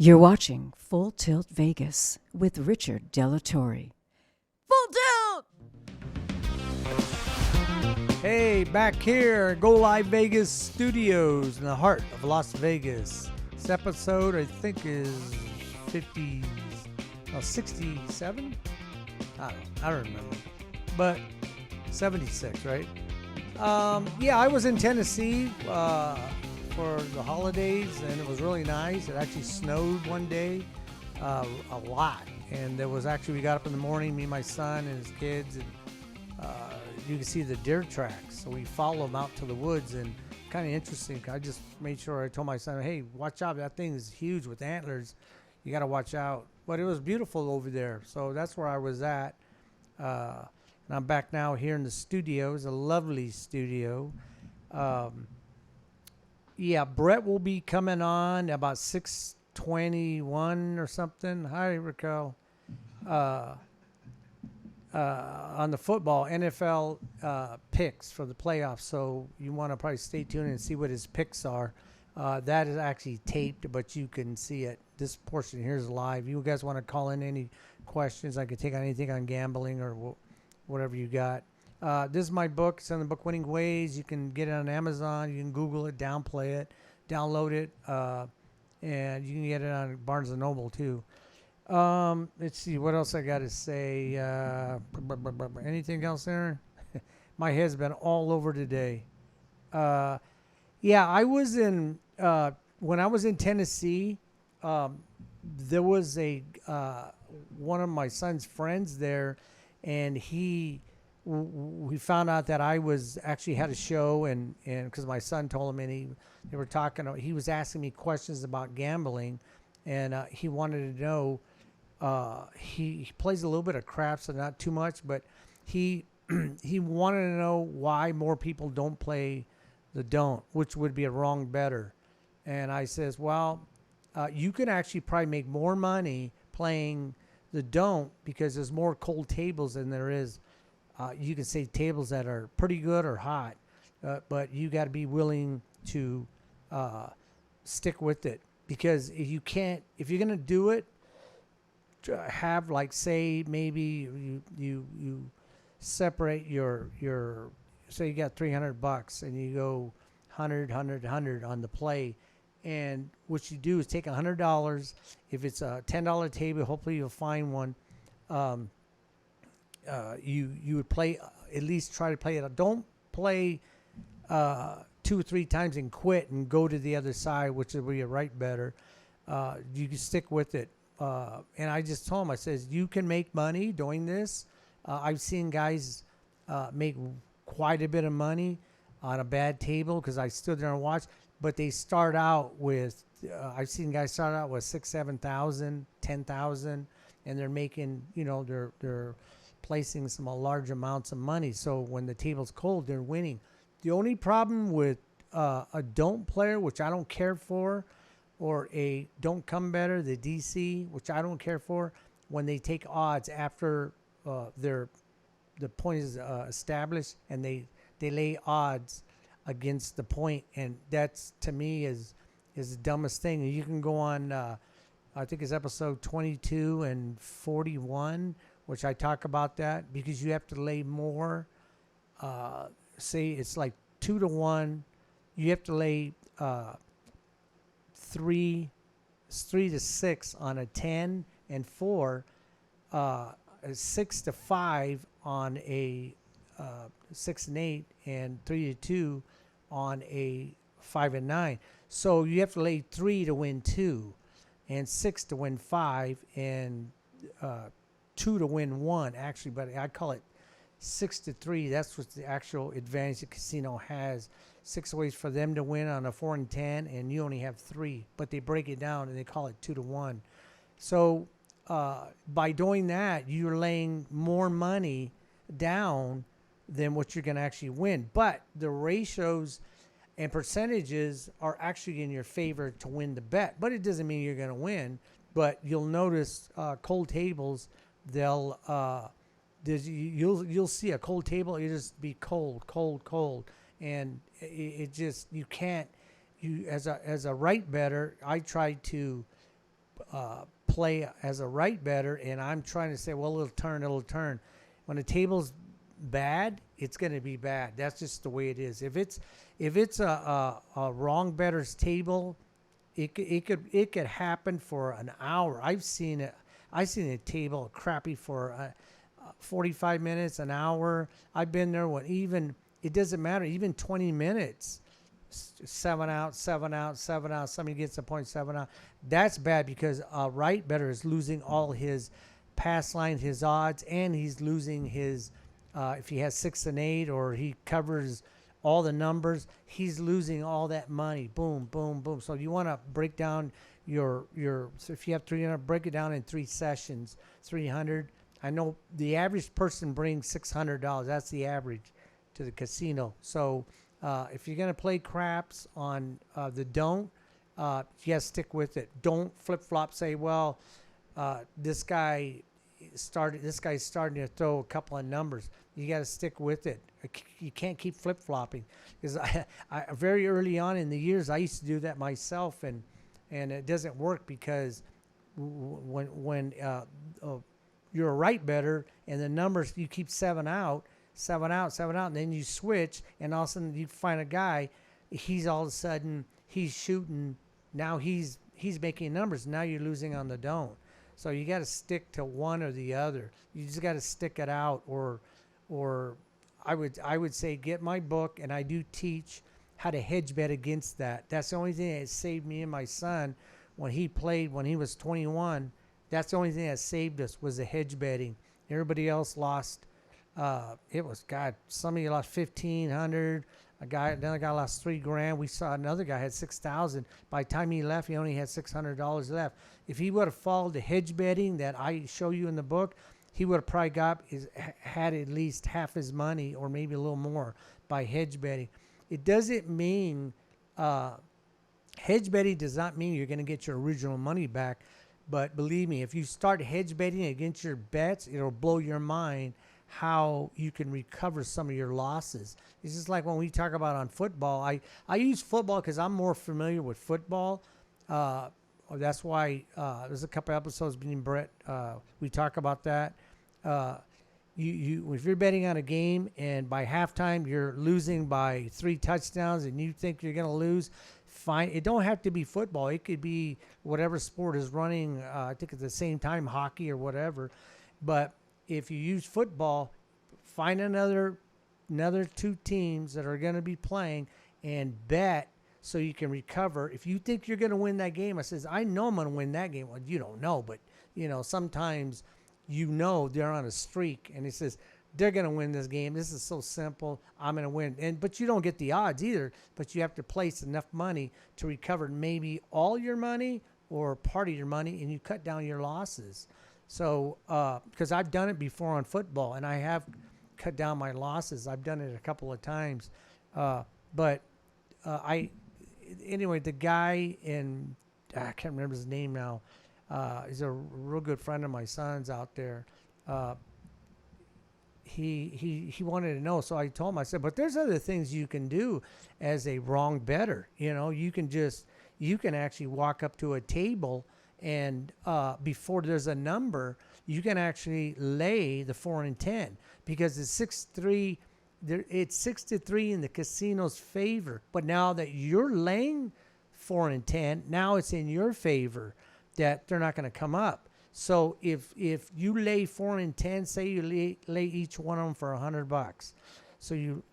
You're watching Full Tilt Vegas with Richard Delatorre. Full Tilt! Hey, back here at Go Live Vegas Studios in the heart of Las Vegas. This episode, I think, is 67? I don't remember. But 76, right? Yeah, I was in Tennessee for the holidays, and it was really nice. It actually snowed one day, a lot. And there was actually, we got up in the morning, me, my son, and his kids, and you can see the deer tracks. So we follow them out to the woods, and kind of interesting. I just made sure I told my son, hey, watch out. That thing is huge with antlers. You got to watch out. But it was beautiful over there. So that's where I was at. And I'm back now here in the studio. It's a lovely studio. Yeah, Brett will be coming on about 6:21 or something. Hi, Raquel. On the football, NFL picks for the playoffs. So you want to probably stay tuned and see what his picks are. That is actually taped, but you can see it. This portion here is live. You guys want to call in any questions? I could take on anything on gambling or whatever you got. This is my book. It's in the book Winning Ways. You can get it on Amazon. You can Google it, download it, and you can get it on Barnes & Noble too. Let's see. What else I got to say? Anything else there? My head's been all over today. Yeah, I was in when I was in Tennessee. There was one of my son's friends there, and we found out that I was actually had a show, and because my son told him, and they were talking. He was asking me questions about gambling, and he wanted to know. He plays a little bit of craps, so not too much, but he wanted to know why more people don't play the don't, which would be a wrong better. And I says, well, you can actually probably make more money playing the don't because there's more cold tables than there is. You can say tables that are pretty good or hot, but you got to be willing to stick with it, because if you're gonna do it, have, like, say maybe you separate your say you got $300 and you go 100 on the play, and what you do is take $100. If it's a $10 table, hopefully you'll find one. You would play, at least try to play it. Don't play 2 or 3 times and quit and go to the other side, which will be a right better. You can stick with it. And I just told him, I says, you can make money doing this. I've seen guys make quite a bit of money on a bad table, because I stood there and watched. But they start out with, I've seen guys start out with 6,000, 7,000, 10,000, and they're making, they're placing some large amounts of money. So when the table's cold, they're winning. The only problem with a don't player, which I don't care for, or a don't come better, the DC, which I don't care for, when they take odds after the point is established, and they lay odds against the point, and that's, to me, is the dumbest thing. And you can go on, I think it's episode 22 and 41, which I talk about that, because you have to lay more. Say it's like 2 to 1. You have to lay 3 to 6 on a 10, and 4, 6 to 5 on a 6 and 8, and 3 to 2 on a 5 and 9. So you have to lay 3 to win 2, and 6 to win 5, and 2 to win 1, actually, but I call it 6 to 3. That's what the actual advantage the casino has. 6 ways for them to win on a 4 and 10, and you only have 3. But they break it down and they call it 2 to 1. So by doing that, you're laying more money down than what you're going to actually win. But the ratios and percentages are actually in your favor to win the bet. But it doesn't mean you're going to win. But you'll notice cold tables, you'll see a cold table. You just be cold, and it just, you can't. You, as a right better, I try to play as a right better, and I'm trying to say, well, it'll turn. When the table's bad, it's going to be bad. That's just the way it is. If it's a wrong better's table, it could happen for an hour. I've seen it. I've seen a table crappy for 45 minutes, an hour. I've been there when even it doesn't matter. Even 20 minutes, 7 out. Somebody gets a point, 7 out. That's bad because right better is losing all his pass line, his odds, and he's losing his if he has 6 and 8 or he covers all the numbers, he's losing all that money. Boom, boom, boom. So you want to break down your so if you have 300, break it down in 3 sessions. 300. I know the average person brings $600. That's the average to the casino. So if you're gonna play craps on the don't, you gotta stick with it. Don't flip flop. Say, well, this guy's starting to throw a couple of numbers. You got to stick with it. You can't keep flip flopping. Because I very early on in the years I used to do that myself, and it doesn't work because when you're a right better and the numbers you keep 7 out, and then you switch, and all of a sudden you find a guy, he's all of a sudden he's shooting. Now he's making numbers. Now you're losing on the don't. So you got to stick to one or the other. You just got to stick it out, or I would say get my book, and I do teach how to hedge bet against that. That's the only thing that saved me and my son when he played when he was 21. That's the only thing that saved us was the hedge betting. Everybody else lost. It was somebody lost $1,500. Another guy lost $3,000. We saw another guy had $6,000. By the time he left, he only had $600 left. If he would have followed the hedge betting that I show you in the book, he would have probably had at least half his money, or maybe a little more, by hedge betting. It doesn't mean hedge betting does not mean you're going to get your original money back. But believe me, if you start hedge betting against your bets, it'll blow your mind how you can recover some of your losses. It's just like when we talk about on football. I use football because I'm more familiar with football. That's why there's a couple episodes between Brett. We talk about that. If you're betting on a game and by halftime you're losing by 3 touchdowns and you think you're going to lose, fine. It don't have to be football. It could be whatever sport is running. I think at the same time, hockey or whatever. But if you use football, find another 2 teams that are going to be playing and bet so you can recover. If you think you're going to win that game, I says, I know I'm going to win that game. Well, you don't know, but sometimes they're on a streak, and he says they're going to win this game. This is so simple. I'm going to win. But you don't get the odds either, but you have to place enough money to recover maybe all your money or part of your money, and you cut down your losses. So, because I've done it before on football, and I have cut down my losses. I've done it a couple of times. Anyway, the guy I can't remember his name now. He's a real good friend of my son's out there. He wanted to know, so I told him, I said, but there's other things you can do as a wrong bettor. You can actually walk up to a table and before there's a number, you can actually lay the 4 and 10 because it's 6-3. It's 6-3 in the casino's favor. But now that you're laying 4 and 10, now it's in your favor that they're not going to come up. So if you lay 4 and 10, say you lay each one of them for $100, so you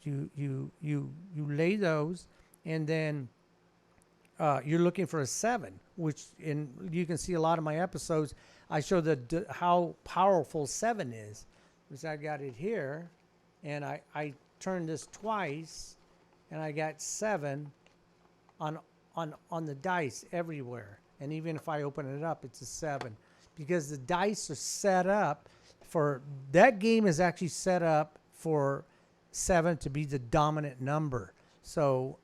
lay those, and then you're looking for a 7, which you can see a lot of my episodes. I show how powerful 7 is, because I got it here, and I turned this twice, and I got 7 on the dice everywhere. And even if I open it up, it's a 7, because the dice are set up for that game is actually set up for 7 to be the dominant number. So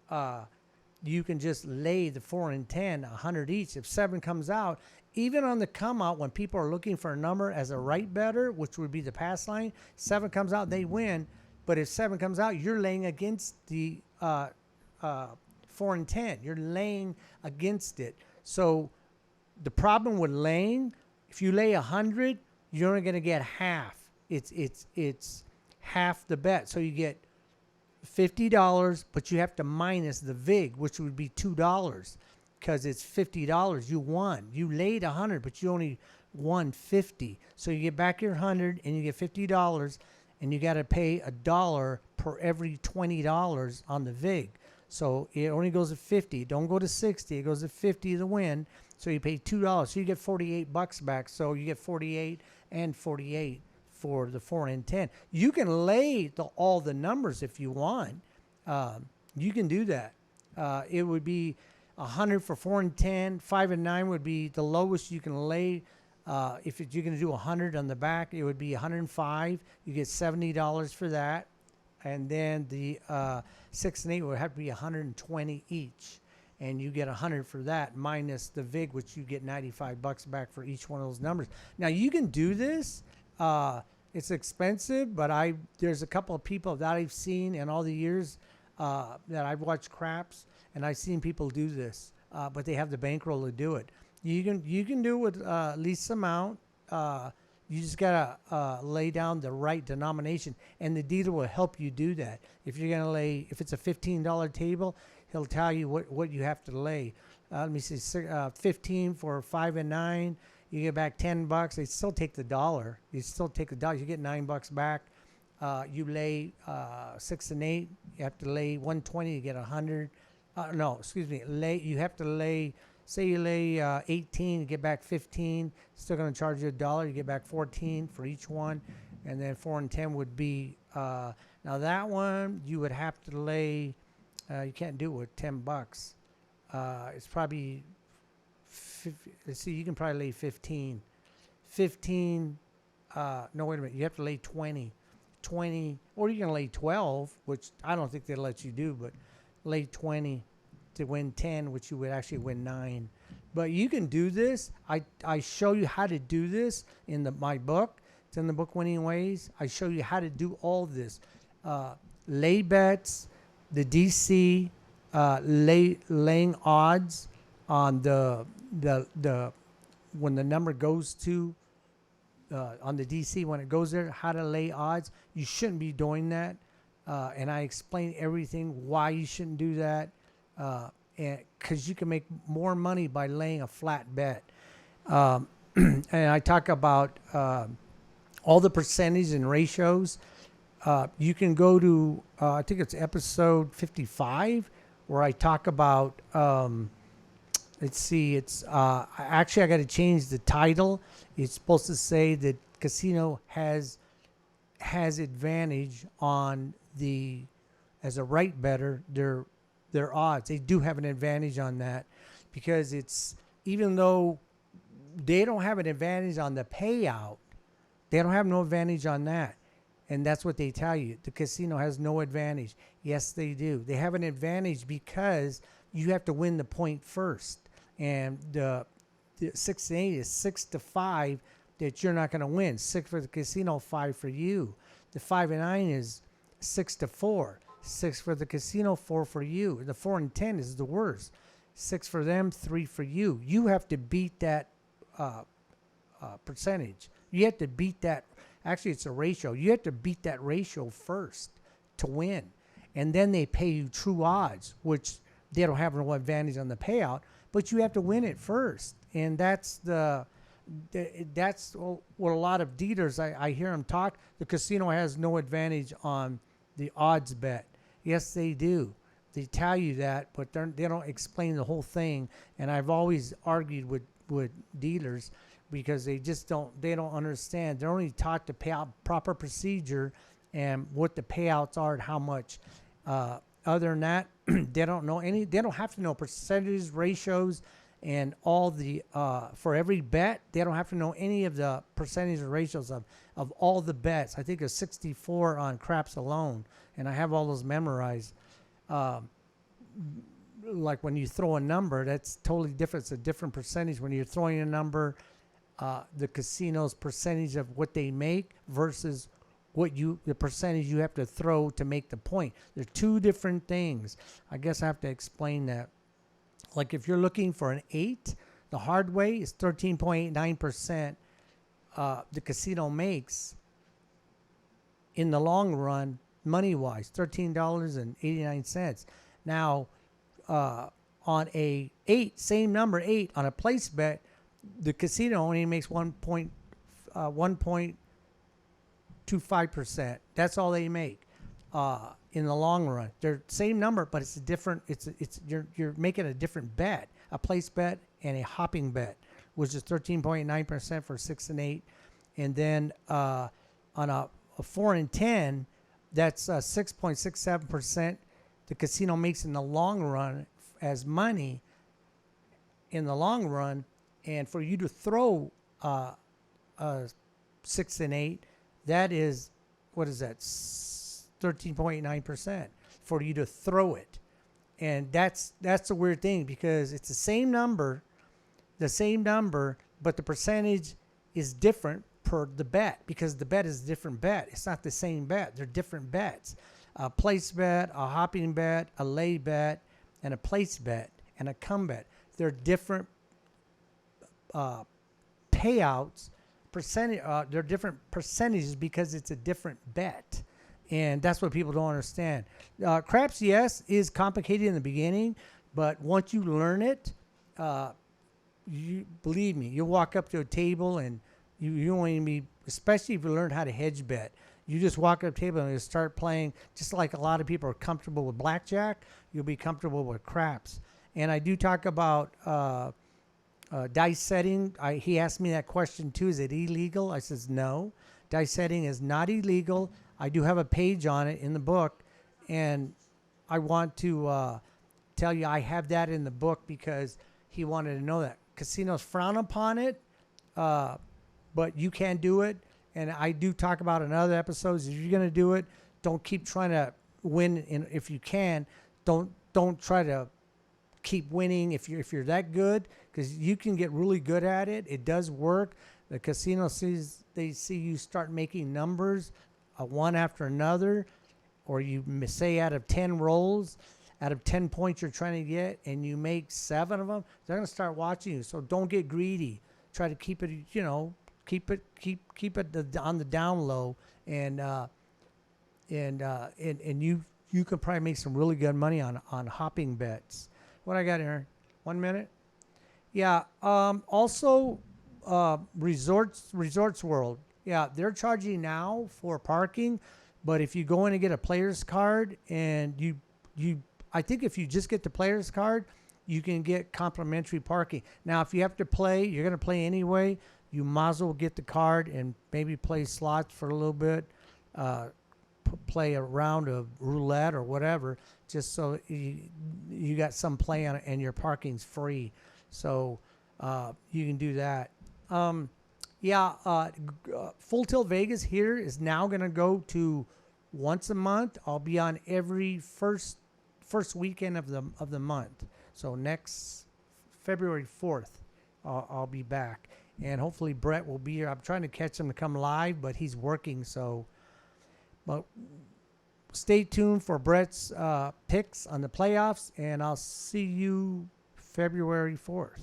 you can just lay the 4 and 10, 100 each. If 7 comes out, even on the come out, when people are looking for a number as a right better, which would be the pass line, 7 comes out, they win. But if 7 comes out, you're laying against the 4 and 10. You're laying against it. So the problem with laying, if you lay 100, you're only going to get half. It's half the bet. So you get $50, but you have to minus the vig, which would be $2 because it's $50. You won. You laid 100, but you only won 50. So you get back your 100 and you get $50, and you got to pay $1 per every $20 on the vig. So it only goes to 50. Don't go to 60. It goes to 50 to win. So you pay $2. So you get $48 back. So you get 48 and 48 for the 4 and 10. You can lay all the numbers if you want. You can do that. It would be 100 for 4 and 10. 5 and 9 would be the lowest you can lay. If you're going to do 100 on the back, it would be 105. You get $70 for that. And then the 6 and 8 would have to be 120 each. And you get 100 for that minus the vig, which you get $95 back for each one of those numbers. Now you can do this. It's expensive, but there's a couple of people that I've seen in all the years that I've watched craps, and I've seen people do this, but they have the bankroll to do it. You can do it with least amount. You just gotta lay down the right denomination, and the dealer will help you do that. If you're gonna lay, if it's a $15 table, he'll tell you what you have to lay. Let me see, 15 for 5 and 9. You get back $10. They still take the dollar. You still take the dollar. You get $9 back. You lay 6 and 8. You have to lay 120. You get 100. No, excuse me. You have to lay. Say you lay 18. You get back 15. Still going to charge you $1. You get back 14 for each one, and then 4 and 10 would be. Now that one you would have to lay. You can't do it with $10. It's probably. Let's see, you can probably lay 15. 15, no, wait a minute. You have to lay 20. 20, or you can lay 12, which I don't think they'll let you do, but lay 20 to win 10, which you would actually win 9. But you can do this. I show you how to do this in my book. It's in the book Winning Ways. I show you how to do all this. Lay bets, the DC, laying odds on the when the number goes to on the DC, when it goes there, how to lay odds. You shouldn't be doing that, and I explain everything why you shouldn't do that, and because you can make more money by laying a flat bet. And I talk about all the percentage and ratios. You can go to I think it's episode 55 where I talk about. Let's see. It's actually I got to change the title. It's supposed to say that casino has advantage on as a right bettor their odds. They do have an advantage on that because it's even though they don't have an advantage on the payout, they don't have no advantage on that. And that's what they tell you. The casino has no advantage. Yes, they do. They have an advantage because you have to win the point first. And the 6 and 8 is 6 to 5 that you're not going to win. 6 for the casino, 5 for you. The 5 and 9 is 6 to 4. 6 for the casino, 4 for you. The 4 and 10 is the worst. 6 for them, 3 for you. You have to beat that percentage. You have to beat that. Actually, it's a ratio. You have to beat that ratio first to win. And then they pay you true odds, which they don't have no advantage on the payout. But you have to win it first, and that's what a lot of dealers I hear them talk. The casino has no advantage on the odds bet. Yes, they do. They tell you that, but they don't explain the whole thing. And I've always argued with dealers because they don't understand. They're only taught to pay out proper procedure and what the payouts are and how much. Other than that, they don't know any. They don't have to know percentages, ratios, and all the for every bet. They don't have to know any of the percentage and ratios of all the bets. I think it's 64 on craps alone, and I have all those memorized. Like when you throw a number, that's totally different. It's a different percentage when you're throwing a number. The casino's percentage of what they make versus the percentage you have to throw to make the point. They're two different things. I guess I have to explain that. Like if you're looking for an 8, The hard way is 13.89%. The casino makes in the long run, money-wise, $13.89. Now, on a 8, same number 8 on a place bet, the casino only makes 1.25%. That's all they make in the long run. They're same number, but it's a different. You're making a different bet, a place bet and a hopping bet, which is 13.9% for 6 and 8, and then on a 4 and 10, that's 6.67%. The casino makes in the long run as money in the long run, and for you to throw 6 and 8, that is, what is that, 13.9% for you to throw it. And that's a weird thing, because it's the same number, but the percentage is different per the bet, because the bet is a different bet. It's not the same bet. They're different bets. A place bet, a hopping bet, a lay bet, and a place bet, and a come bet. They're different payouts, percentage. They're different percentages because it's a different bet, and that's what people don't understand. Craps, yes, is complicated in the beginning, but once you learn it, you believe me, you'll walk up to a table and you won't even be, especially if you learn how to hedge bet. You just walk up to the table and you start playing, just like a lot of people are comfortable with blackjack, you'll be comfortable with craps. And I do talk about dice setting. He asked me that question too. Is it illegal? I says no. Dice setting is not illegal. I do have a page on it in the book, and I want to tell you I have that in the book because he wanted to know that. Casinos frown upon it, but you can do it. And I do talk about in other episodes, if you're going to do it, don't keep trying to win. And if you can, don't try to keep winning if you're that good, because you can get really good at it. It does work. The casino they see you start making numbers one after another, or you say out of 10 rolls, out of 10 points you're trying to get, and you make 7 of them, they're going to start watching you. So don't get greedy. Try to keep it, keep it on the down low, and you can probably make some really good money on hopping bets. What I got here? 1 minute. Yeah. Also, Resorts World. Yeah, they're charging now for parking, but if you go in and get a player's card, and I think if you just get the player's card, you can get complimentary parking. Now, if you have to play, you're going to play anyway, you might as well get the card and maybe play slots for a little bit, play a round of roulette or whatever, just so you got some play on it, and your parking's free. So you can do that. Full Tilt Vegas here is now going to go to once a month. I'll be on every first weekend of the month. So next February 4th, I'll be back, and hopefully Brett will be here. I'm trying to catch him to come live, but he's working. But stay tuned for Brett's picks on the playoffs, and I'll see you February 4th.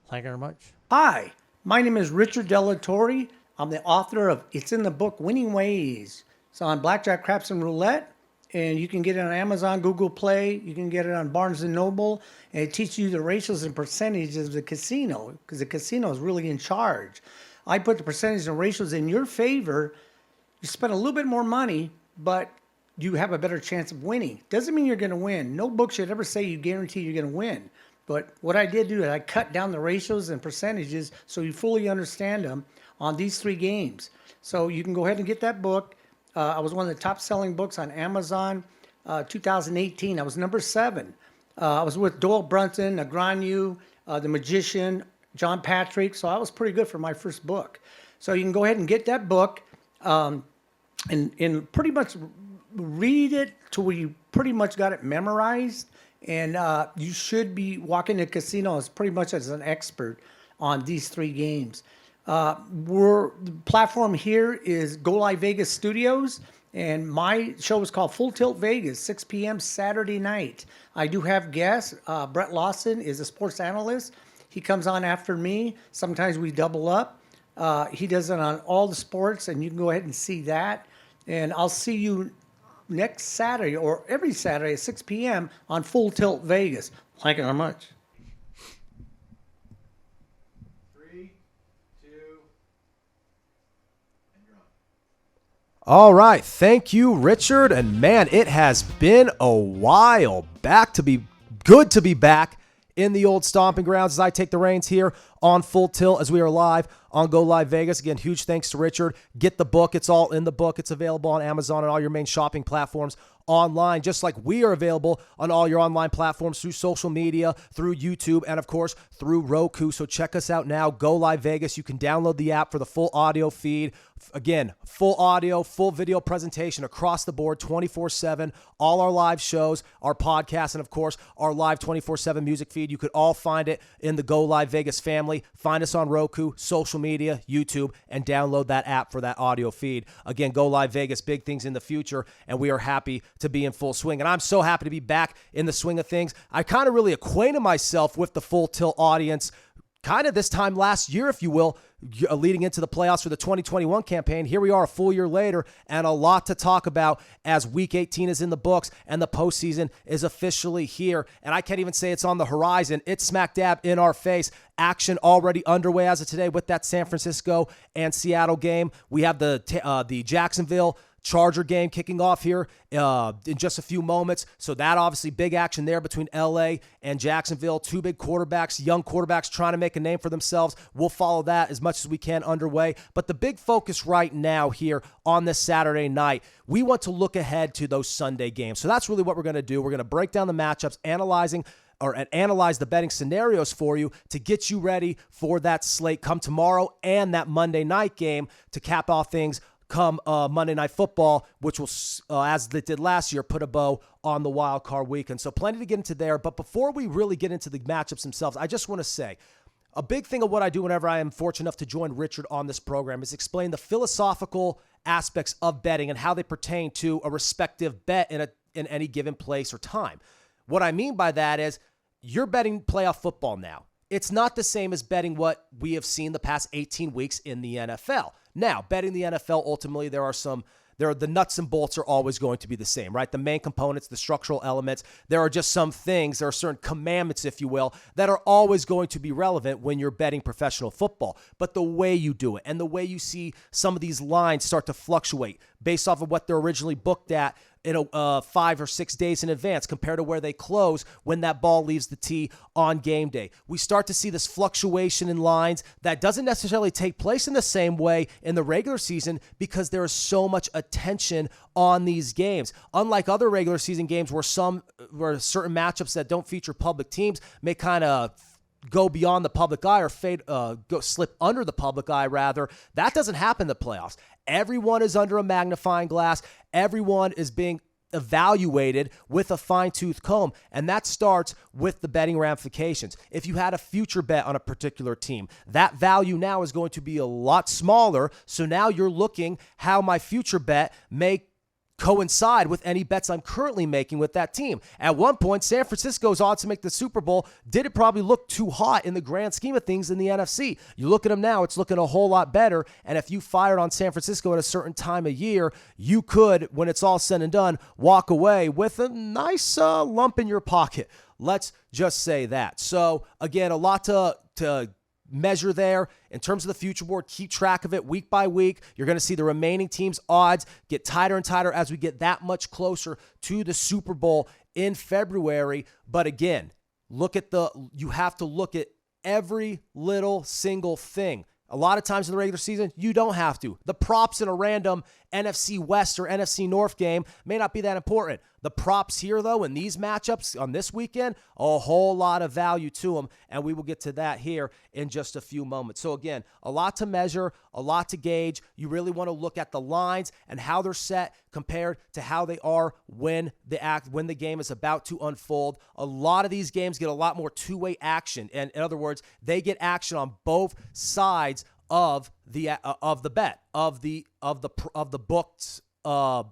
Thank you very much. Hi. My name is Richard Delatorre. I'm the author of It's in the Book, Winning Ways. It's on Blackjack, Craps, and Roulette, and you can get it on Amazon, Google Play. You can get it on Barnes & Noble, and it teaches you the ratios and percentages of the casino, because the casino is really in charge. I put the percentages and ratios in your favor. You spend a little bit more money, but you have a better chance of winning. Doesn't mean you're going to win. No book should ever say you guarantee you're going to win. But what I did do is I cut down the ratios and percentages so you fully understand them on these 3 games. So you can go ahead and get that book. I was one of the top selling books on Amazon 2018. I was number 7. I was with Doyle Brunson, Negreanu, The Magician, John Patrick. So I was pretty good for my first book. So you can go ahead and get that book and pretty much read it to where you pretty much got it memorized. And you should be walking to casinos pretty much as an expert on these 3 games. The platform here is Go Live Vegas Studios, and my show is called Full Tilt Vegas, 6 p.m. Saturday night. I do have guests. Brett Lawson is a sports analyst. He comes on after me. Sometimes we double up. He does it on all the sports, and you can go ahead and see that. And I'll see you next Saturday or every Saturday at 6 p.m. on Full Tilt Vegas. Thank you very much. 3, 2, and you're on. All right. Thank you, Richard. And man, it has been a while. Good to be back in the old stomping grounds as I take the reins here on Full Tilt as we are live on Go Live Vegas. Again, huge thanks to Richard. Get the book. It's all in the book. It's available on Amazon and all your main shopping platforms online, just like we are available on all your online platforms through social media, through YouTube, and of course through Roku. So check us out now, Go Live Vegas. You can download the app for the full audio feed. Again, full audio, full video presentation across the board, 24/7, all our live shows, our podcasts, and of course our live 24/7 music feed. You could all find it in the Go Live Vegas family. Find us on Roku, social media, YouTube, and download that app for that audio feed. Again, Go Live Vegas, big things in the future, and we are happy to be in full swing. And I'm so happy to be back in the swing of things. I kind of really acquainted myself with the Full Tilt audience kind of this time last year, if you will, leading into the playoffs for the 2021 campaign. Here we are a full year later, and a lot to talk about as Week 18 is in the books and the postseason is officially here. And I can't even say it's on the horizon. It's smack dab in our face. Action already underway as of today with that San Francisco and Seattle game. We have the Jacksonville Charger game kicking off here in just a few moments. So that obviously big action there between LA and Jacksonville. Two big quarterbacks, young quarterbacks trying to make a name for themselves. We'll follow that as much as we can underway. But the big focus right now here on this Saturday night, we want to look ahead to those Sunday games. So that's really what we're going to do. We're going to break down the matchups, analyze the betting scenarios for you to get you ready for that slate come tomorrow and that Monday night game to cap off things come Monday Night Football, which will, as it did last year, put a bow on the wild card weekend. So plenty to get into there. But before we really get into the matchups themselves, I just want to say a big thing of what I do whenever I am fortunate enough to join Richard on this program is explain the philosophical aspects of betting and how they pertain to a respective bet in any given place or time. What I mean by that is you're betting playoff football now. It's not the same as betting what we have seen the past 18 weeks in the NFL. Now, betting the NFL, ultimately, the nuts and bolts are always going to be the same, right? The main components, the structural elements. There are just some things, there are certain commandments, if you will, that are always going to be relevant when you're betting professional football. But the way you do it and the way you see some of these lines start to fluctuate based off of what they're originally booked at 5 or 6 days in advance compared to where they close when that ball leaves the tee on game day. We start to see this fluctuation in lines that doesn't necessarily take place in the same way in the regular season because there is so much attention on these games. Unlike other regular season games where certain matchups that don't feature public teams may kind of go beyond the public eye or slip under the public eye rather. That doesn't happen in the playoffs. Everyone is under a magnifying glass. Everyone is being evaluated with a fine-tooth comb, and that starts with the betting ramifications. If you had a future bet on a particular team, that value now is going to be a lot smaller, so now you're looking how my future bet may coincide with any bets I'm currently making with that team. At one point, San Francisco's odds to make the Super Bowl didn't probably look too hot in the grand scheme of things in the NFC. You look at them now, it's looking a whole lot better. And if you fired on San Francisco at a certain time of year, you could, when it's all said and done, walk away with a nice lump in your pocket. Let's just say that. So again, a lot to measure there in terms of the future board. Keep track of it week by week. You're going to see the remaining teams' odds get tighter and tighter as we get that much closer to the Super Bowl in February. But again, you have to look at every little single thing. A lot of times in the regular season, you don't have to. The props in a random NFC West or NFC North game may not be that important. The props here, though, in these matchups on this weekend, a whole lot of value to them, and we will get to that here in just a few moments. So again, a lot to measure, a lot to gauge. You really want to look at the lines and how they're set compared to how they are when the game is about to unfold. A lot of these games get a lot more two-way action, and in other words, they get action on both sides of the bet of the booked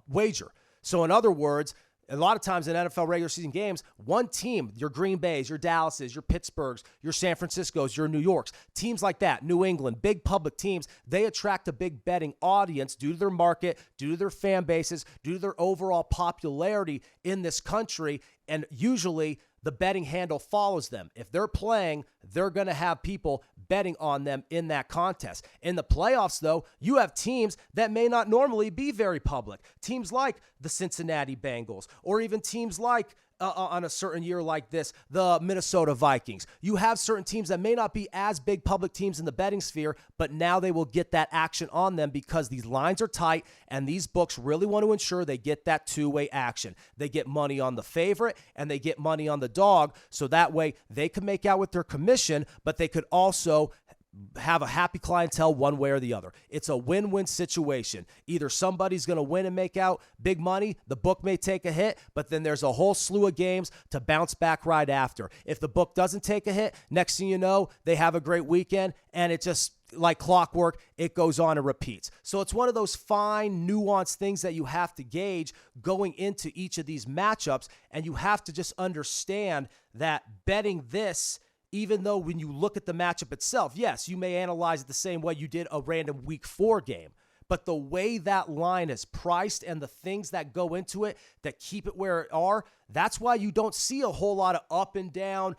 wager. So in other words, A lot of times in NFL regular season games, one team, your Green Bays, your Dallases, your Pittsburghs, your San Franciscos, your New Yorks, teams like that, New England, big public teams, they attract a big betting audience due to their market, due to their fan bases, due to their overall popularity in this country, and usually the betting handle follows them. If they're playing, they're going to have people betting on them in that contest. In the playoffs, though, you have teams that may not normally be very public. Teams like the Cincinnati Bengals, or even teams like, on a certain year like this, the Minnesota Vikings. You have certain teams that may not be as big public teams in the betting sphere, but now they will get that action on them because these lines are tight and these books really want to ensure they get that two-way action. They get money on the favorite and they get money on the dog, so that way they can make out with their commission, but they could also have a happy clientele one way or the other. It's a win-win situation. Either somebody's going to win and make out big money, the book may take a hit, but then there's a whole slew of games to bounce back right after. If the book doesn't take a hit, next thing you know, they have a great weekend, and it just, like clockwork, it goes on and repeats. So it's one of those fine, nuanced things that you have to gauge going into each of these matchups, and you have to just understand that betting this, even though when you look at the matchup itself, yes, you may analyze it the same way you did a random week 4 game. But the way that line is priced and the things that go into it that keep it where it are, that's why you don't see a whole lot of up and down,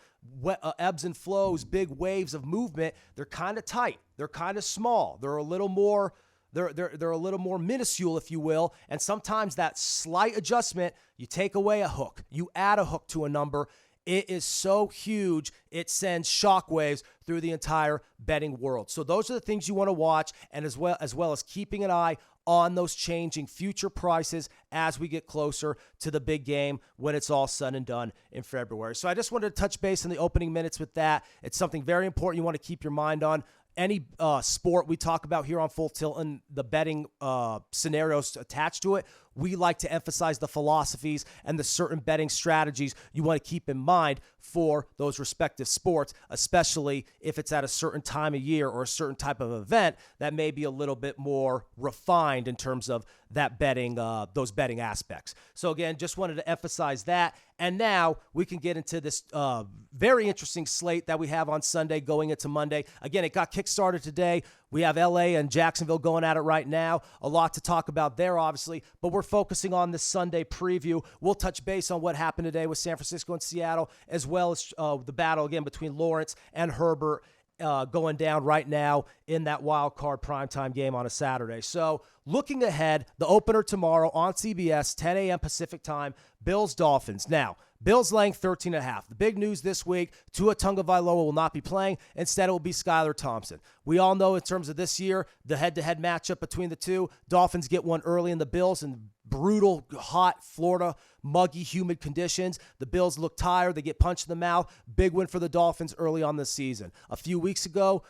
ebbs and flows, big waves of movement. They're kind of tight. They're kind of small. They're a little more They're a little more minuscule, if you will, and sometimes that slight adjustment, you take away a hook, you add a hook to a number, it is so huge, it sends shockwaves through the entire betting world. So those are the things you want to watch, and as well as keeping an eye on those changing future prices as we get closer to the big game when it's all said and done in February. So I just wanted to touch base in the opening minutes with that. It's something very important you want to keep your mind on. Any sport we talk about here on Full Tilt and the betting scenarios attached to it, we like to emphasize the philosophies and the certain betting strategies you want to keep in mind for those respective sports, especially if it's at a certain time of year or a certain type of event that may be a little bit more refined in terms of that betting, those betting aspects. So again, just wanted to emphasize that. And now we can get into this very interesting slate that we have on Sunday going into Monday. Again, it got kickstarted today. We have LA and Jacksonville going at it right now. A lot to talk about there, obviously, but we're focusing on this Sunday preview. We'll touch base on what happened today with San Francisco and Seattle, as well as the battle again between Lawrence and Herbert going down right now in that wild card primetime game on a Saturday. So looking ahead, the opener tomorrow on CBS, 10 a.m. Pacific time, Bills-Dolphins. Now, Bills laying 13.5. The big news this week, Tua Tagovailoa will not be playing. Instead, it will be Skylar Thompson. We all know in terms of this year, the head-to-head matchup between the two, Dolphins get one early in the Bills in brutal, hot Florida, muggy, humid conditions. The Bills look tired. They get punched in the mouth. Big win for the Dolphins early on this season. A few weeks ago,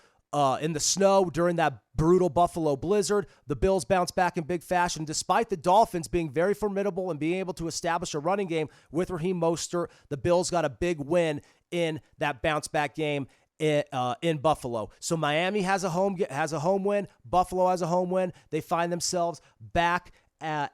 in the snow during that brutal Buffalo blizzard, the Bills bounced back in big fashion. Despite the Dolphins being very formidable and being able to establish a running game with Raheem Mostert, the Bills got a big win in that bounce back game in Buffalo. So Miami has a home win. Buffalo has a home win. They find themselves back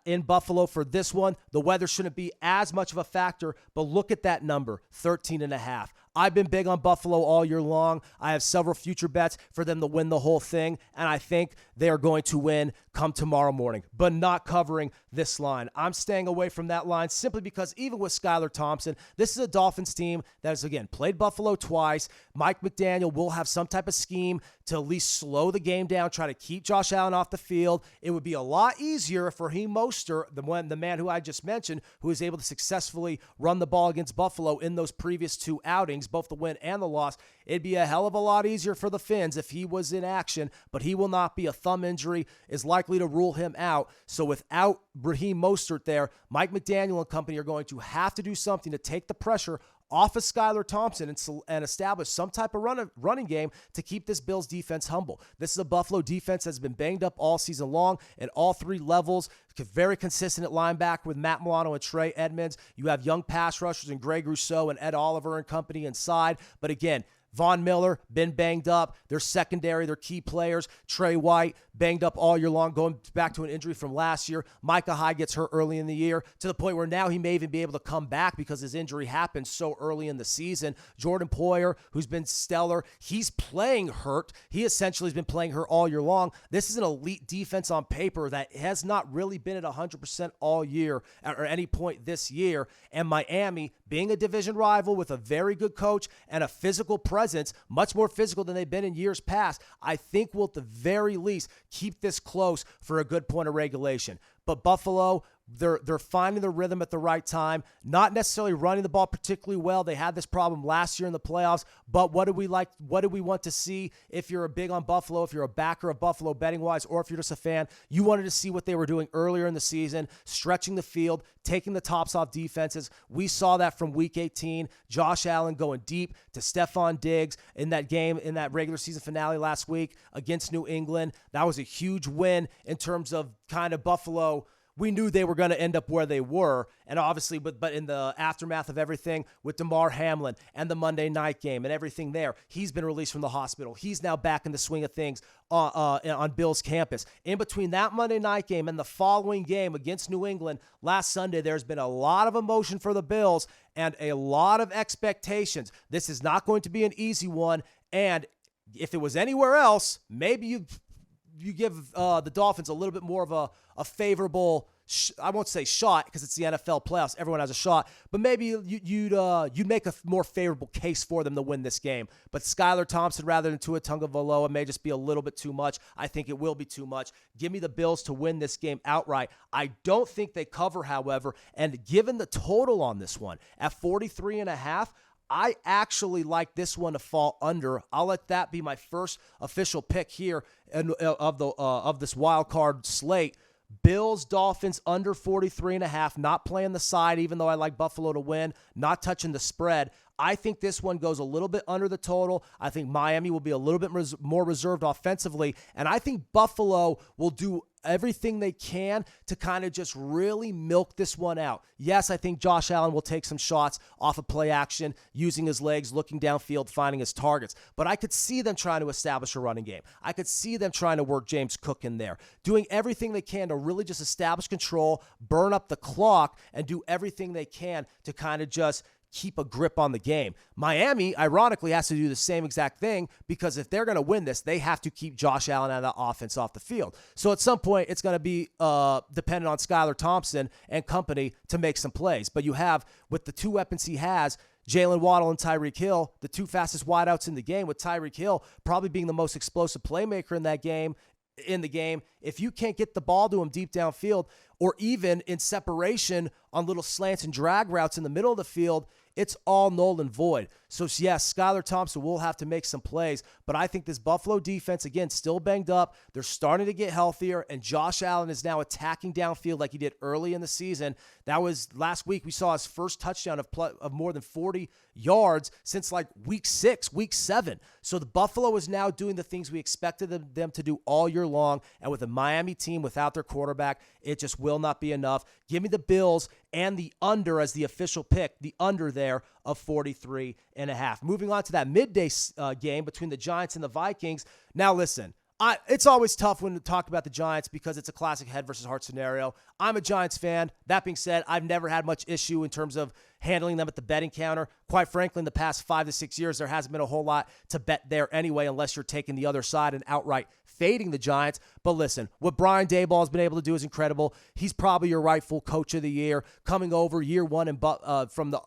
in Buffalo for this one. The weather shouldn't be as much of a factor, but look at that number, 13.5. I've been big on Buffalo all year long. I have several future bets for them to win the whole thing, and I think they are going to win come tomorrow morning, but not covering this line. I'm staying away from that line simply because even with Skylar Thompson, this is a Dolphins team that has, again, played Buffalo twice. Mike McDaniel will have some type of scheme to at least slow the game down, try to keep Josh Allen off the field. It would be a lot easier for Raheem Mostert, the man who I just mentioned, who was able to successfully run the ball against Buffalo in those previous two outings, both the win and the loss. It'd be a hell of a lot easier for the Finns if he was in action, but he will not be. A thumb injury is likely to rule him out. So without Raheem Mostert there, Mike McDaniel and company are going to have to do something to take the pressure off of Skylar Thompson and establish some type of running game to keep this Bills defense humble. This is a Buffalo defense that's been banged up all season long at all three levels. Very consistent at linebacker with Matt Milano and Trey Edmonds. You have young pass rushers and Greg Rousseau and Ed Oliver and company inside. But again, Von Miller, been banged up. Their secondary, their key players. Trey White, banged up all year long, going back to an injury from last year. Micah Hyde gets hurt early in the year to the point where now he may even be able to come back because his injury happened so early in the season. Jordan Poyer, who's been stellar, he's playing hurt. He essentially has been playing hurt all year long. This is an elite defense on paper that has not really been at 100% all year or any point this year. And Miami, being a division rival with a very good coach and a physical presence, much more physical than they've been in years past, I think will at the very least keep this close for a good point of regulation. But Buffalo, they're finding the rhythm at the right time, not necessarily running the ball particularly well. They had this problem last year in the playoffs, but what do we like? What do we want to see if you're a big on Buffalo, if you're a backer of Buffalo betting-wise, or if you're just a fan? You wanted to see what they were doing earlier in the season, stretching the field, taking the tops off defenses. We saw that from Week 18. Josh Allen going deep to Stephon Diggs in that game, in that regular season finale last week against New England. That was a huge win in terms of kind of Buffalo. We knew they were going to end up where they were, and obviously, but in the aftermath of everything with DeMar Hamlin and the Monday night game and everything there, he's been released from the hospital. He's now back in the swing of things on Bill's campus. In between that Monday night game and the following game against New England last Sunday, there's been a lot of emotion for the Bills and a lot of expectations. This is not going to be an easy one, and if it was anywhere else, maybe you give the Dolphins a little bit more of a favorable, I won't say shot because it's the NFL playoffs. Everyone has a shot, but maybe you'd make a more favorable case for them to win this game. But Skylar Thompson rather than Tua Tagovailoa may just be a little bit too much. I think it will be too much. Give me the Bills to win this game outright. I don't think they cover, however, and given the total on this one at 43.5, I actually like this one to fall under. I'll let that be my first official pick here of this wild card slate. Bills, Dolphins under 43.5, not playing the side, even though I like Buffalo to win, not touching the spread. I think this one goes a little bit under the total. I think Miami will be a little bit more reserved offensively, and I think Buffalo will do everything they can to kind of just really milk this one out. Yes, I think Josh Allen will take some shots off of play action, using his legs, looking downfield, finding his targets. But I could see them trying to establish a running game. I could see them trying to work James Cook in there, doing everything they can to really just establish control, burn up the clock, and do everything they can to kind of just keep a grip on the game. Miami, ironically, has to do the same exact thing because if they're going to win this, they have to keep Josh Allen and the offense off the field. So at some point, it's going to be dependent on Skylar Thompson and company to make some plays. But you have, with the two weapons he has, Jalen Waddle and Tyreek Hill, the two fastest wideouts in the game, with Tyreek Hill probably being the most explosive playmaker in that game. If you can't get the ball to him deep downfield or even in separation on little slants and drag routes in the middle of the field, it's all null and void. So, yes, Skylar Thompson will have to make some plays, but I think this Buffalo defense, again, still banged up. They're starting to get healthier, and Josh Allen is now attacking downfield like he did early in the season. That was last week. We saw his first touchdown of more than 40 yards since like week 6, week 7. So the Buffalo is now doing the things we expected them to do all year long, and with a Miami team without their quarterback, it just will not be enough. Give me the Bills and the under as the official pick, the under there of 43.5. Moving on to that midday game between the Giants and the Vikings. Now listen, it's always tough when to talk about the Giants because it's a classic head versus heart scenario. I'm a Giants fan. That being said, I've never had much issue in terms of handling them at the betting counter. Quite frankly, in the past 5 to 6 years, there hasn't been a whole lot to bet there anyway, unless you're taking the other side and outright fading the Giants. But listen, what Brian Daboll has been able to do is incredible. He's probably your rightful coach of the year, coming over year one from the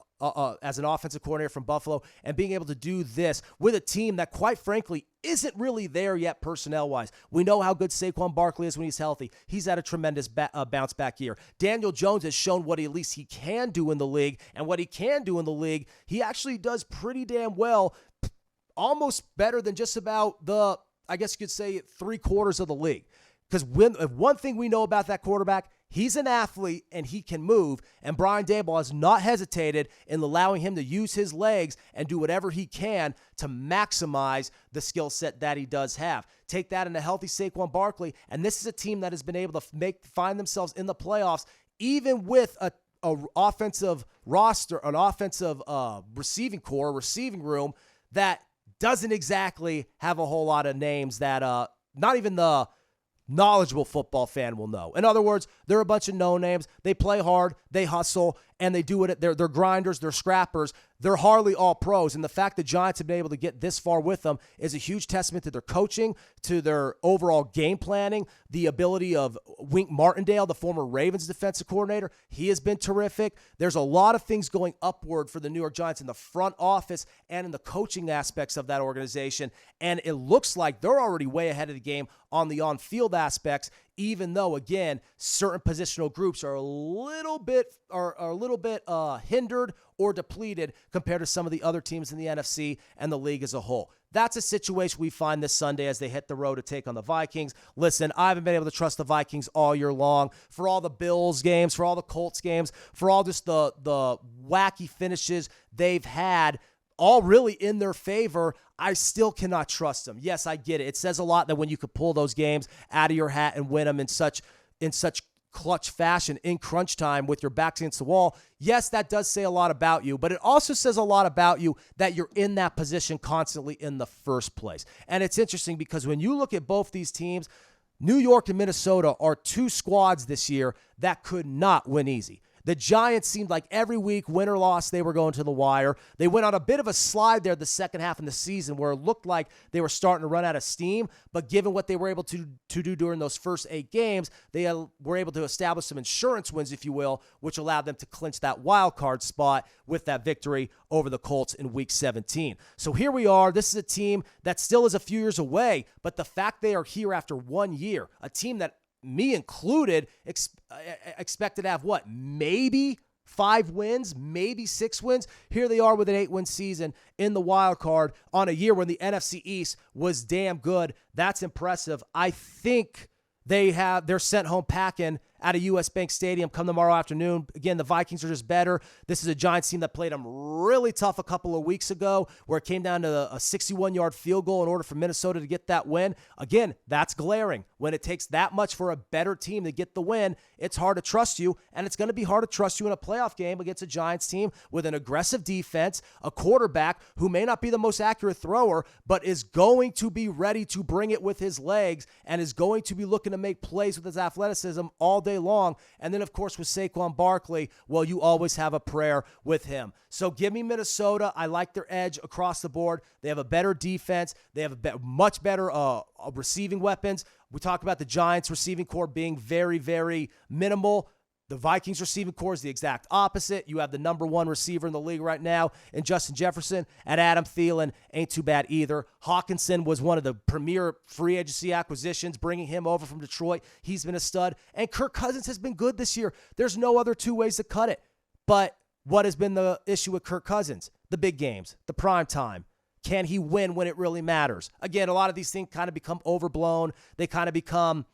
as an offensive coordinator from Buffalo, and being able to do this with a team that, quite frankly, isn't really there yet personnel-wise. We know how good Saquon Barkley is when he's healthy. He's had a tremendous bounce-back year. Daniel Jones has shown what at least he can do in the league, and what he can do in the league, he actually does pretty damn well, almost better than just about I guess you could say, 3/4 of the league. Because one thing we know about that quarterback, he's an athlete and he can move, and Brian Daboll has not hesitated in allowing him to use his legs and do whatever he can to maximize the skill set that he does have. Take that in a healthy Saquon Barkley, and this is a team that has been able to find themselves in the playoffs, even with an offensive roster, an offensive receiving core, receiving room that doesn't exactly have a whole lot of names that not even the knowledgeable football fan will know. In other words, they're a bunch of no-names. They play hard, they hustle, and they do it. They're grinders, they're scrappers. They're hardly all pros. And the fact the Giants have been able to get this far with them is a huge testament to their coaching, to their overall game planning, the ability of Wink Martindale, the former Ravens defensive coordinator. He has been terrific. There's a lot of things going upward for the New York Giants in the front office and in the coaching aspects of that organization. And it looks like they're already way ahead of the game on the on-field aspects, even though, again, certain positional groups are a little bit hindered or depleted compared to some of the other teams in the NFC and the league as a whole. That's a situation we find this Sunday as they hit the road to take on the Vikings. Listen, I haven't been able to trust the Vikings all year long for all the Bills games, for all the Colts games, for all just the wacky finishes they've had, all really in their favor. I still cannot trust them. Yes, I get it. It says a lot that when you could pull those games out of your hat and win them in such clutch fashion in crunch time with your backs against the wall. Yes, that does say a lot about you, but it also says a lot about you that you're in that position constantly in the first place. And it's interesting because when you look at both these teams, New York and Minnesota are two squads this year that could not win easy. The Giants seemed like every week, win or loss, they were going to the wire. They went on a bit of a slide there the second half of the season where it looked like they were starting to run out of steam. But given what they were able to do during those first 8 games, they were able to establish some insurance wins, if you will, which allowed them to clinch that wild card spot with that victory over the Colts in Week 17. So here we are. This is a team that still is a few years away, but the fact they are here after 1 year, a team that me included, expected to have what? Maybe 5 wins, maybe 6 wins. Here they are with an 8-win season in the wild card on a year when the NFC East was damn good. That's impressive. I think they're sent home packing out of US Bank Stadium come tomorrow afternoon. Again, the Vikings are just better. This is a Giants team that played them really tough a couple of weeks ago where it came down to a 61-yard field goal in order for Minnesota to get that win. Again, that's glaring. When it takes that much for a better team to get the win, it's hard to trust you, and it's going to be hard to trust you in a playoff game against a Giants team with an aggressive defense, a quarterback who may not be the most accurate thrower, but is going to be ready to bring it with his legs and is going to be looking to make plays with his athleticism all day long. And then, of course, with Saquon Barkley, well, you always have a prayer with him. So give me Minnesota. I like their edge across the board. They have a better defense. They have much better receiving weapons. We talked about the Giants receiving core being very, very minimal. The Vikings receiving core is the exact opposite. You have the number 1 receiver in the league right now in Justin Jefferson, and Adam Thielen ain't too bad either. Hawkinson was one of the premier free agency acquisitions, bringing him over from Detroit. He's been a stud. And Kirk Cousins has been good this year. There's no other 2 ways to cut it. But what has been the issue with Kirk Cousins? The big games, the prime time. Can he win when it really matters? Again, a lot of these things kind of become overblown. They kind of become,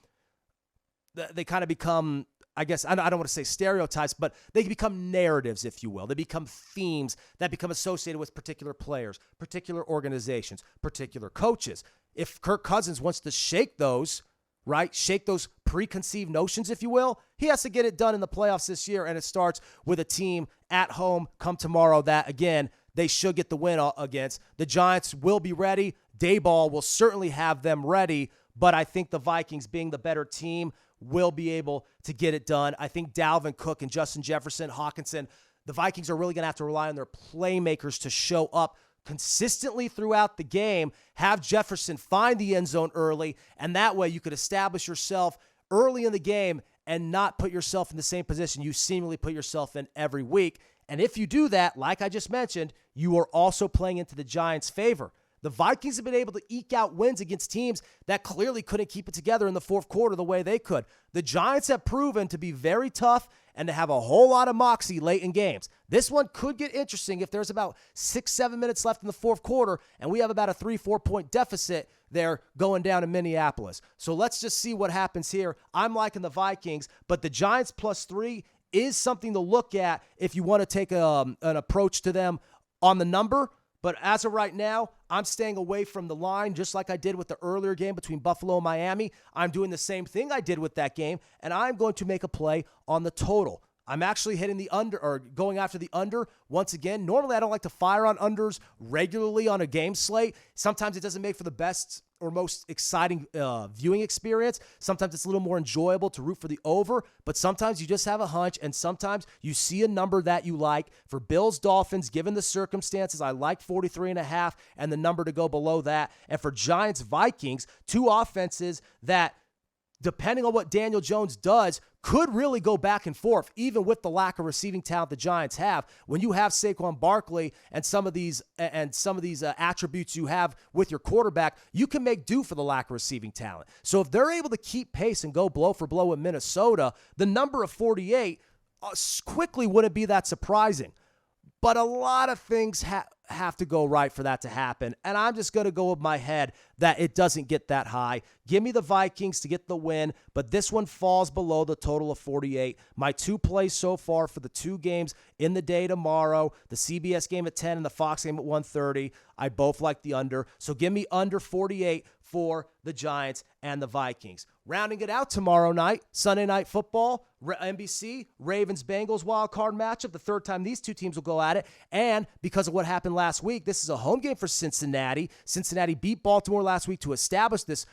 I guess, I don't want to say stereotypes, but they become narratives, if you will. They become themes that become associated with particular players, particular organizations, particular coaches. If Kirk Cousins wants to shake those, right, shake those preconceived notions, if you will, he has to get it done in the playoffs this year, and it starts with a team at home come tomorrow that, again, they should get the win against. The Giants will be ready. Dayball will certainly have them ready, but I think the Vikings, being the better team, will be able to get it done. I think Dalvin Cook and Justin Jefferson, Hawkinson, the Vikings are really going to have to rely on their playmakers to show up consistently throughout the game, have Jefferson find the end zone early, and that way you could establish yourself early in the game and not put yourself in the same position you seemingly put yourself in every week. And if you do that, like I just mentioned, you are also playing into the Giants' favor. The Vikings have been able to eke out wins against teams that clearly couldn't keep it together in the fourth quarter the way they could. The Giants have proven to be very tough and to have a whole lot of moxie late in games. This one could get interesting if there's about 6-7 minutes left in the fourth quarter and we have about a 3-4 point deficit there going down in Minneapolis. So let's just see what happens here. I'm liking the Vikings, but the Giants +3 is something to look at if you want to take an approach to them on the number. But as of right now, I'm staying away from the line, just like I did with the earlier game between Buffalo and Miami. I'm doing the same thing I did with that game, and I'm going to make a play on the total. I'm actually hitting the under or going after the under once again. Normally, I don't like to fire on unders regularly on a game slate. Sometimes it doesn't make for the best or most exciting viewing experience. Sometimes it's a little more enjoyable to root for the over, but sometimes you just have a hunch, and sometimes you see a number that you like. For Bills Dolphins, given the circumstances, I like 43.5 and the number to go below that. And for Giants Vikings, two offenses that, depending on what Daniel Jones does, could really go back and forth, even with the lack of receiving talent the Giants have. When you have Saquon Barkley and some of these attributes you have with your quarterback, you can make do for the lack of receiving talent. So if they're able to keep pace and go blow for blow in Minnesota, the number of 48 quickly wouldn't be that surprising. But a lot of things have to go right for that to happen. And I'm just going to go with my head that it doesn't get that high. Give me the Vikings to get the win, but this one falls below the total of 48. My two plays so far for the two games in the day tomorrow, the CBS game at 10 and the Fox game at 1:30, I both like the under. So give me under 48 for the Giants and the Vikings. Rounding it out tomorrow night, Sunday Night Football, NBC, Ravens-Bengals wild card matchup, the third time these two teams will go at it. And because of what happened last week, this is a home game for Cincinnati. Cincinnati beat Baltimore last week to establish this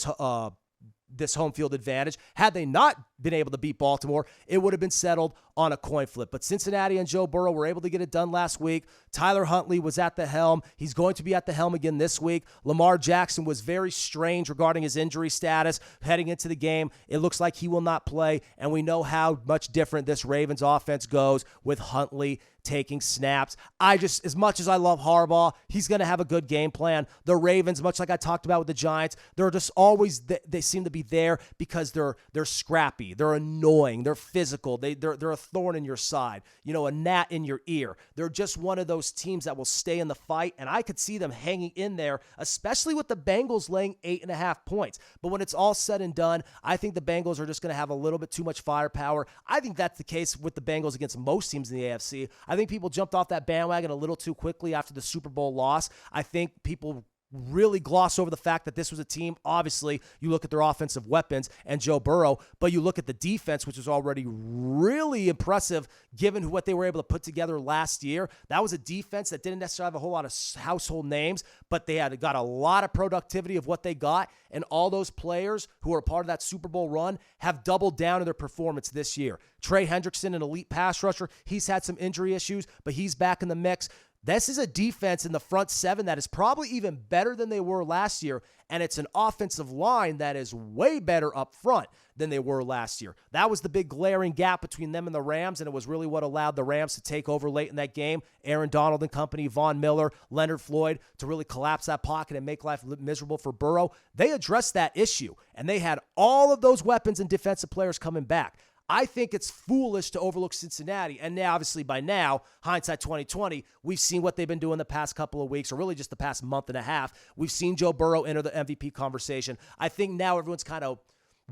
home field advantage. Had they not been able to beat Baltimore, it would have been settled on a coin flip. But Cincinnati and Joe Burrow were able to get it done last week. Tyler Huntley was at the helm. He's going to be at the helm again this week. Lamar Jackson was very strange regarding his injury status heading into the game. It looks like he will not play, and we know how much different this Ravens offense goes with Huntley taking snaps. As much as I love Harbaugh, he's going to have a good game plan. The Ravens, much like I talked about with the Giants, they're just always, they seem to be there because they're scrappy, they're annoying, they're physical, they're a thorn in your side, a gnat in your ear. They're just one of those teams that will stay in the fight, and I could see them hanging in there, especially with the Bengals laying 8.5 points. But when it's all said and done, I think the Bengals are just going to have a little bit too much firepower. I think that's the case with the Bengals against most teams in the AFC. I think people jumped off that bandwagon a little too quickly after the Super Bowl loss. I think people really gloss over the fact that this was a team. Obviously, you look at their offensive weapons and Joe Burrow, but you look at the defense, which was already really impressive given what they were able to put together last year. That was a defense that didn't necessarily have a whole lot of household names, but they had got a lot of productivity of what they got, and all those players who are a part of that Super Bowl run have doubled down in their performance this year. Trey Hendrickson, an elite pass rusher, he's had some injury issues, but he's back in the mix. This is a defense in the front seven that is probably even better than they were last year, and it's an offensive line that is way better up front than they were last year. That was the big glaring gap between them and the Rams, and it was really what allowed the Rams to take over late in that game. Aaron Donald and company, Von Miller, Leonard Floyd, to really collapse that pocket and make life miserable for Burrow. They addressed that issue, and they had all of those weapons and defensive players coming back. I think it's foolish to overlook Cincinnati. And now, obviously, by now, hindsight 2020, we've seen what they've been doing the past couple of weeks, or really just the past month and a half. We've seen Joe Burrow enter the MVP conversation. I think now everyone's kind of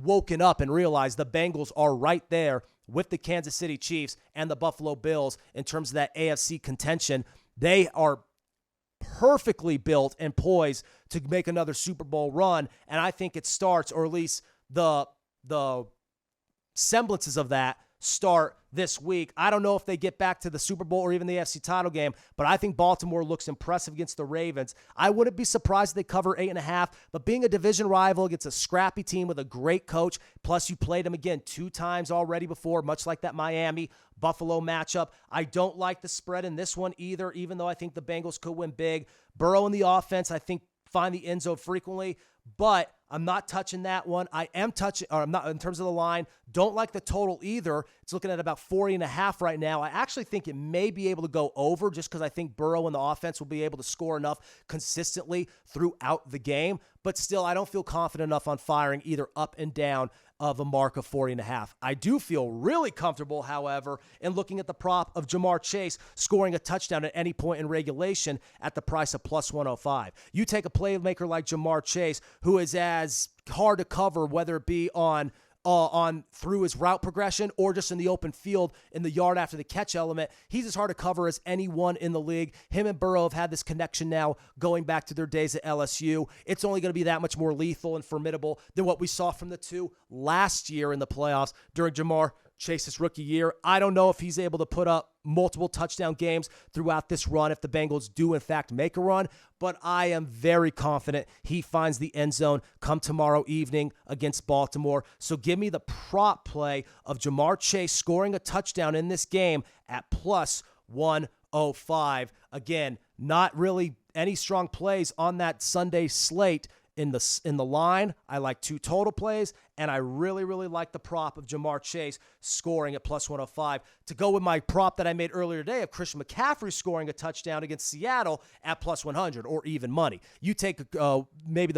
woken up and realized the Bengals are right there with the Kansas City Chiefs and the Buffalo Bills in terms of that AFC contention. They are perfectly built and poised to make another Super Bowl run. And I think it starts, or at least the semblances of that start this week. I don't know if they get back to the Super Bowl or even the AFC title game, but I think Baltimore looks impressive against the Ravens. I wouldn't be surprised if they cover 8.5, but being a division rival against a scrappy team with a great coach, plus you played them again 2 times already before, much like that Miami-Buffalo matchup. I don't like the spread in this one either, even though I think the Bengals could win big. Burrow in the offense, I think, find the end zone frequently, but I'm not touching that one. I'm not in terms of the line. Don't like the total either. It's looking at about 40.5 right now. I actually think it may be able to go over just because I think Burrow and the offense will be able to score enough consistently throughout the game. But still, I don't feel confident enough on firing either up and down of a mark of 40.5. I do feel really comfortable, however, in looking at the prop of Jamar Chase scoring a touchdown at any point in regulation at the price of plus 105. You take a playmaker like Jamar Chase, who is as hard to cover, whether it be on through his route progression or just in the open field in the yard after the catch element. He's as hard to cover as anyone in the league. Him and Burrow have had this connection now going back to their days at LSU. It's only going to be that much more lethal and formidable than what we saw from the two last year in the playoffs during Jamar Chase's rookie year. I don't know if he's able to put up multiple touchdown games throughout this run if the Bengals do, in fact, make a run. But I am very confident he finds the end zone come tomorrow evening against Baltimore. So give me the prop play of Jamar Chase scoring a touchdown in this game at plus 105. Again, not really any strong plays on that Sunday slate. In the line, I like 2 total plays, and I really, really like the prop of Jamar Chase scoring at plus 105 to go with my prop that I made earlier today of Christian McCaffrey scoring a touchdown against Seattle at plus 100 or even money. You take maybe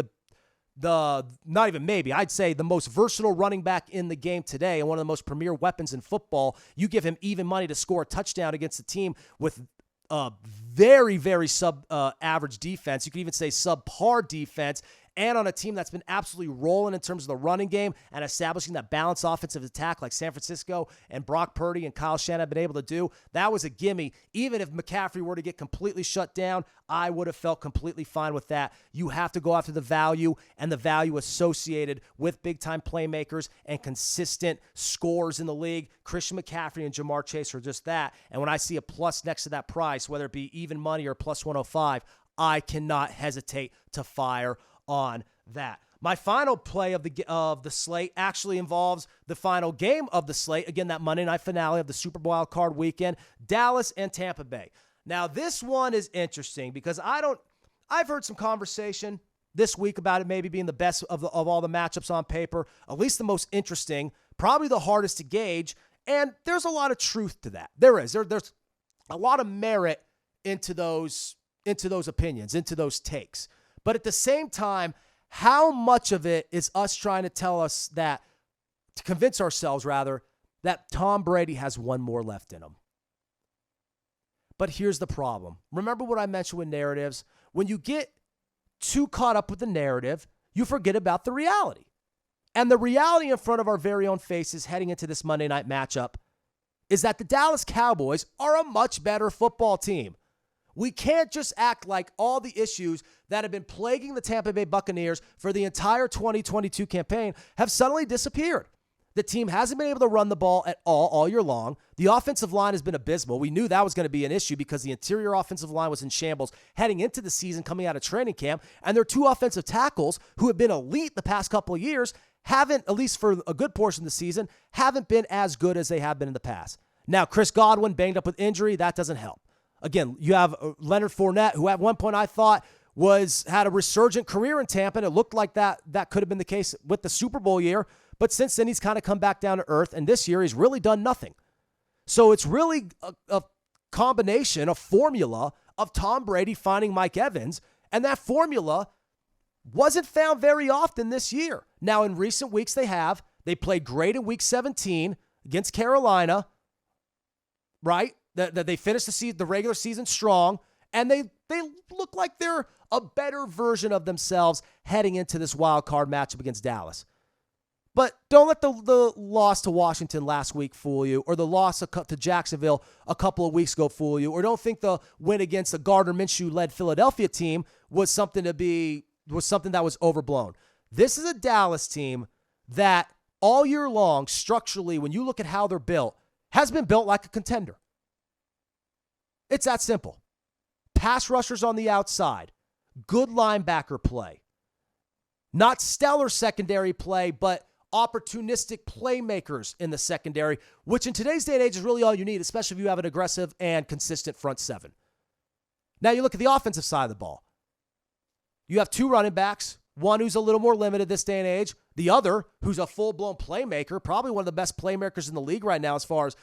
not even maybe, I'd say the most versatile running back in the game today and one of the most premier weapons in football. You give him even money to score a touchdown against a team with very, very average defense. You could even say subpar defense. And on a team that's been absolutely rolling in terms of the running game and establishing that balanced offensive attack like San Francisco and Brock Purdy and Kyle Shanahan have been able to do, that was a gimme. Even if McCaffrey were to get completely shut down, I would have felt completely fine with that. You have to go after the value and the value associated with big-time playmakers and consistent scores in the league. Christian McCaffrey and Jamar Chase are just that. And when I see a plus next to that price, whether it be even money or plus 105, I cannot hesitate to fire on that. My final play of the slate actually involves the final game of the slate. Again, that Monday night finale of the Super Bowl wild card weekend, Dallas and Tampa Bay. Now, this one is interesting because I've heard some conversation this week about it maybe being the best of all the matchups on paper, at least the most interesting, probably the hardest to gauge, and there's a lot of truth to that. There's a lot of merit into those opinions, into those takes. But at the same time, how much of it is us trying to convince ourselves that Tom Brady has one more left in him? But here's the problem. Remember what I mentioned with narratives? When you get too caught up with the narrative, you forget about the reality. And the reality in front of our very own faces heading into this Monday night matchup is that the Dallas Cowboys are a much better football team. We can't just act like all the issues that have been plaguing the Tampa Bay Buccaneers for the entire 2022 campaign have suddenly disappeared. The team hasn't been able to run the ball at all year long. The offensive line has been abysmal. We knew that was going to be an issue because the interior offensive line was in shambles heading into the season coming out of training camp, and their 2 offensive tackles who have been elite the past couple of years haven't, at least for a good portion of the season, haven't been as good as they have been in the past. Now, Chris Godwin banged up with injury. That doesn't help. Again, you have Leonard Fournette, who at one point I thought had a resurgent career in Tampa, and it looked like that could have been the case with the Super Bowl year. But since then, he's kind of come back down to earth, and this year he's really done nothing. So it's really a combination, a formula of Tom Brady finding Mike Evans, and that formula wasn't found very often this year. Now, in recent weeks, they played great in Week 17 against Carolina, right? That they finished the regular season strong, and they look like they're a better version of themselves heading into this wild card matchup against Dallas. But don't let the loss to Washington last week fool you, or the loss to Jacksonville a couple of weeks ago fool you, or don't think the win against the Gardner Minshew-led Philadelphia team was something that was overblown. This is a Dallas team that all year long, structurally, when you look at how they're built, has been built like a contender. It's that simple. Pass rushers on the outside, good linebacker play, not stellar secondary play, but opportunistic playmakers in the secondary, which in today's day and age is really all you need, especially if you have an aggressive and consistent front seven. Now you look at the offensive side of the ball. You have 2 running backs, one who's a little more limited this day and age, the other who's a full-blown playmaker, probably one of the best playmakers in the league right now as far as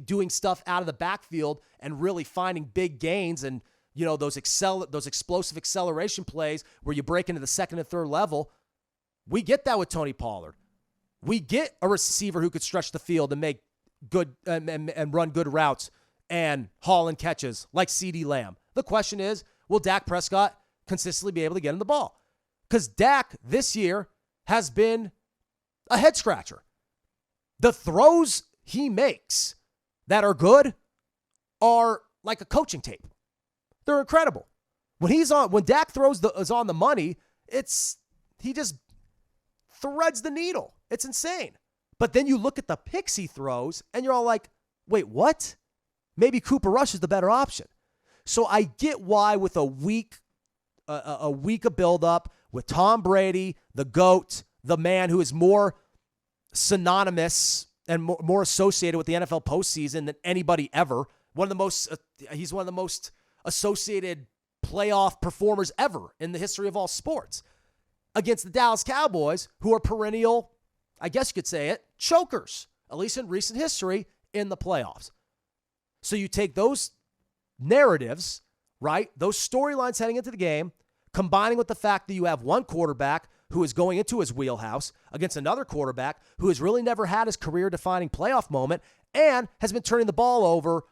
doing stuff out of the backfield and really finding big gains and, those explosive acceleration plays where you break into the second and third level. We get that with Tony Pollard. We get a receiver who could stretch the field and make good and run good routes and haul in catches like CeeDee Lamb. The question is, will Dak Prescott consistently be able to get him the ball? Because Dak this year has been a head scratcher. The throws he makes that are good are like a coaching tape. They're incredible. When Dak is on the money, he just threads the needle. It's insane. But then you look at the picks he throws, and you're all like, wait, what? Maybe Cooper Rush is the better option. So I get why with a week of buildup, with Tom Brady, the GOAT, the man who is more synonymous and more associated with the NFL postseason than anybody ever. He's one of the most associated playoff performers ever in the history of all sports. Against the Dallas Cowboys, who are perennial, I guess you could say it, chokers, at least in recent history, in the playoffs. So you take those narratives, right, those storylines heading into the game, combining with the fact that you have one quarterback who is going into his wheelhouse against another quarterback who has really never had his career-defining playoff moment and has been turning the ball over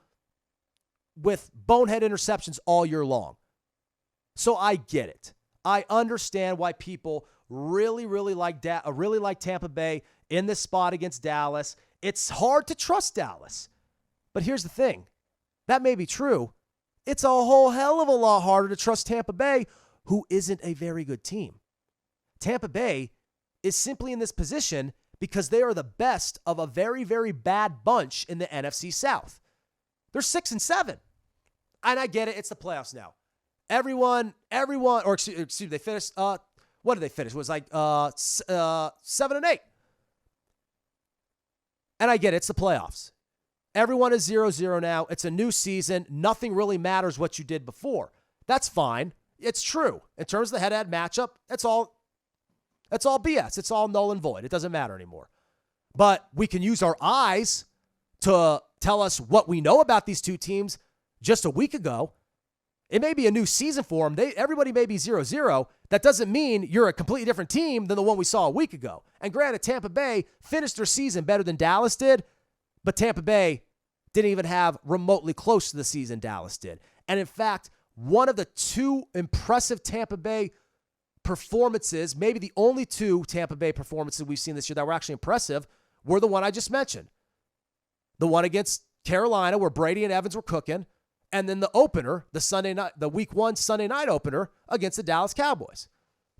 with bonehead interceptions all year long. So I get it. I understand why people really like Tampa Bay in this spot against Dallas. It's hard to trust Dallas. But here's the thing. That may be true. It's a whole hell of a lot harder to trust Tampa Bay, who isn't a very good team. Tampa Bay is simply in this position because they are the best of a very, very bad bunch in the NFC South. They're 6-7. And I get it. It's the playoffs now. Everyone, or excuse me, they finished, what did they finish? It was like 7-8. And I get it. It's the playoffs. Everyone is 0-0 now. It's a new season. Nothing really matters what you did before. That's fine. It's true. In terms of the head-to-head matchup, that's all BS. It's all null and void. It doesn't matter anymore. But we can use our eyes to tell us what we know about these two teams just a week ago. It may be a new season for them. Everybody may be 0-0. That doesn't mean you're a completely different team than the one we saw a week ago. And granted, Tampa Bay finished their season better than Dallas did, but Tampa Bay didn't even have remotely close to the season Dallas did. And in fact, one of the two impressive Tampa Bay performances, maybe the only two Tampa Bay performances we've seen this year that were actually impressive, were the one I just mentioned. The one against Carolina where Brady and Evans were cooking, and then the opener, the week 1 Sunday night opener against the Dallas Cowboys.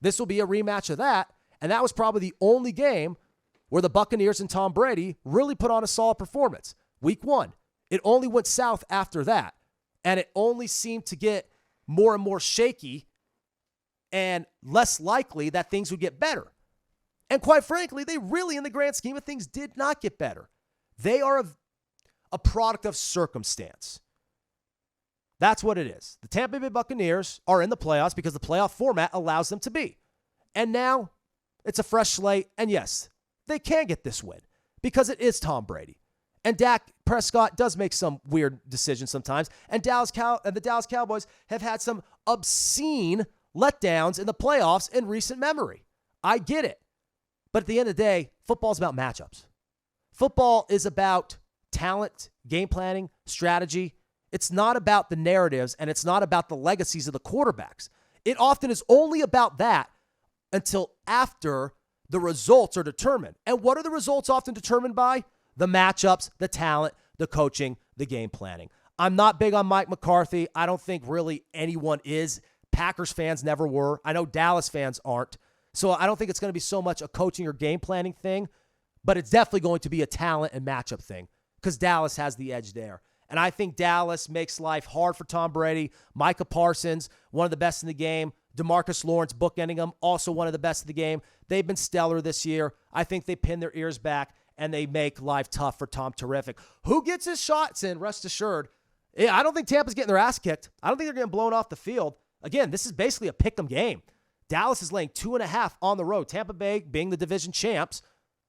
This will be a rematch of that, and that was probably the only game where the Buccaneers and Tom Brady really put on a solid performance. Week 1. It only went south after that, and it only seemed to get more and more shaky and less likely that things would get better. And quite frankly, they really, in the grand scheme of things, did not get better. They are a product of circumstance. That's what it is. The Tampa Bay Buccaneers are in the playoffs because the playoff format allows them to be. And now it's a fresh slate. And yes, they can get this win because it is Tom Brady. And Dak Prescott does make some weird decisions sometimes. And the Dallas Cowboys have had some obscene letdowns in the playoffs in recent memory. I get it. But at the end of the day, football is about matchups. Football is about talent, game planning, strategy. It's not about the narratives, and it's not about the legacies of the quarterbacks. It often is only about that until after the results are determined. And what are the results often determined by? The matchups, the talent, the coaching, the game planning. I'm not big on Mike McCarthy. I don't think really anyone is. Packers fans never were. I know Dallas fans aren't. So I don't think it's going to be so much a coaching or game planning thing, but it's definitely going to be a talent and matchup thing because Dallas has the edge there. And I think Dallas makes life hard for Tom Brady. Micah Parsons, one of the best in the game. DeMarcus Lawrence, bookending him, also one of the best in the game. They've been stellar this year. I think they pin their ears back, and they make life tough for Tom Terrific. Who gets his shots in, rest assured. I don't think Tampa's getting their ass kicked. I don't think they're getting blown off the field. Again, this is basically a pick-em game. Dallas is laying 2.5 on the road. Tampa Bay, being the division champs,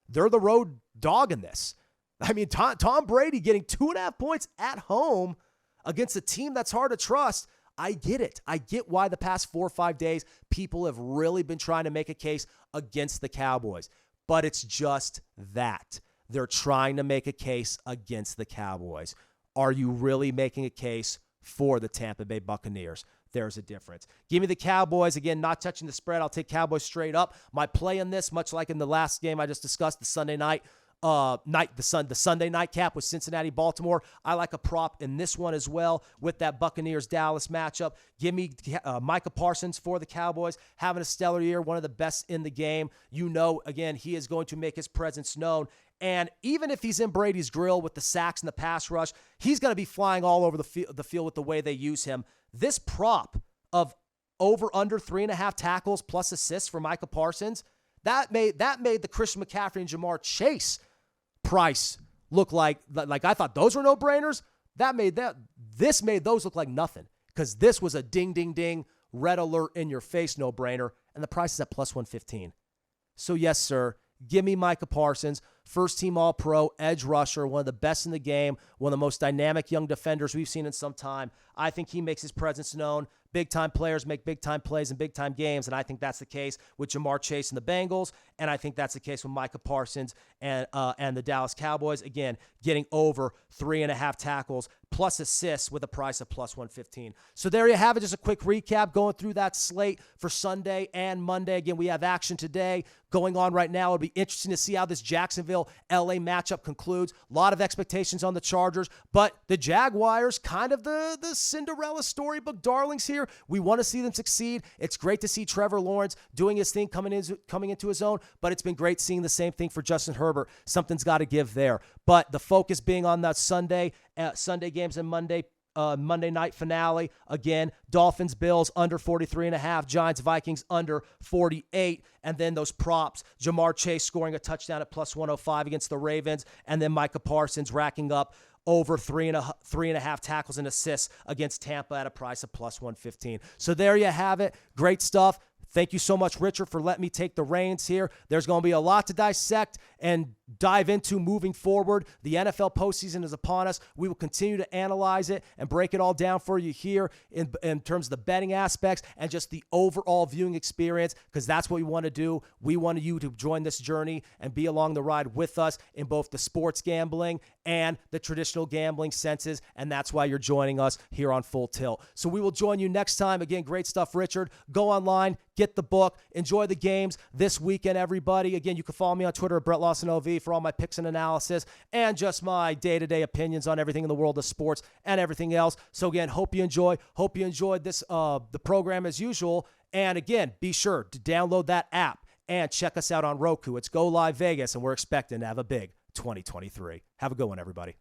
they're the road dog in this. I mean, Tom Brady getting 2.5 points at home against a team that's hard to trust. I get it. I get why the past 4 or 5 days people have really been trying to make a case against the Cowboys. But it's just that. They're trying to make a case against the Cowboys. Are you really making a case for the Tampa Bay Buccaneers? There's a difference. Give me the Cowboys. Again, not touching the spread. I'll take Cowboys straight up. My play in this, much like in the last game I just discussed, the Sunday night the Sunday nightcap with Cincinnati, Baltimore. I like a prop in this one as well with that Buccaneers Dallas matchup. Give me Micah Parsons for the Cowboys, having a stellar year, one of the best in the game. Again, he is going to make his presence known. And even if he's in Brady's grill with the sacks and the pass rush, he's going to be flying all over the field with the way they use him. This prop of over under 3.5 tackles plus assists for Micah Parsons, that made the Christian McCaffrey and Jamar Chase price look like I thought those were no-brainers. This made those look like nothing, because this was a ding, ding, ding, red alert in your face no-brainer, and the price is at plus 115. So yes, sir, give me Micah Parsons, first-team All-Pro, edge rusher, one of the best in the game, one of the most dynamic young defenders we've seen in some time. I think he makes his presence known. Big-time players make big-time plays in big-time games, and I think that's the case with Jamar Chase and the Bengals, and I think that's the case with Micah Parsons and the Dallas Cowboys. Again, getting over 3.5 tackles plus assists with a price of plus 115. So there you have it. Just a quick recap going through that slate for Sunday and Monday. Again, we have action today going on right now. It'll be interesting to see how this Jacksonville-LA matchup concludes. A lot of expectations on the Chargers, but the Jaguars, kind of the Cinderella storybook darlings here. We want to see them succeed. It's great to see Trevor Lawrence doing his thing, coming into his own, but it's been great seeing the same thing for Justin Herbert. Something's got to give there. But the focus being on that Sunday games and Monday night finale. Again, Dolphins, Bills under 43.5, Giants, Vikings under 48, and then those props, Jamar Chase scoring a touchdown at plus 105 against the Ravens, and then Micah Parsons racking up over 3.5 tackles and assists against Tampa at a price of plus 115. So there you have it. Great stuff. Thank you so much, Richard, for letting me take the reins here. There's going to be a lot to dissect and dive into moving forward. The NFL postseason is upon us. We will continue to analyze it and break it all down for you here in terms of the betting aspects and just the overall viewing experience, because that's what we want to do. We want you to join this journey and be along the ride with us in both the sports gambling and the traditional gambling senses, and that's why you're joining us here on Full Tilt. So we will join you next time. Again, great stuff, Richard. Go online, get the book, enjoy the games this weekend, everybody. Again, you can follow me on Twitter at BrettLawsonOV for all my picks and analysis and just my day-to-day opinions on everything in the world of sports and everything else. So again, hope you enjoyed this the program as usual. And again, be sure to download that app and check us out on Roku. It's Go Live Vegas, and we're expecting to have a big 2023. Have a good one, everybody.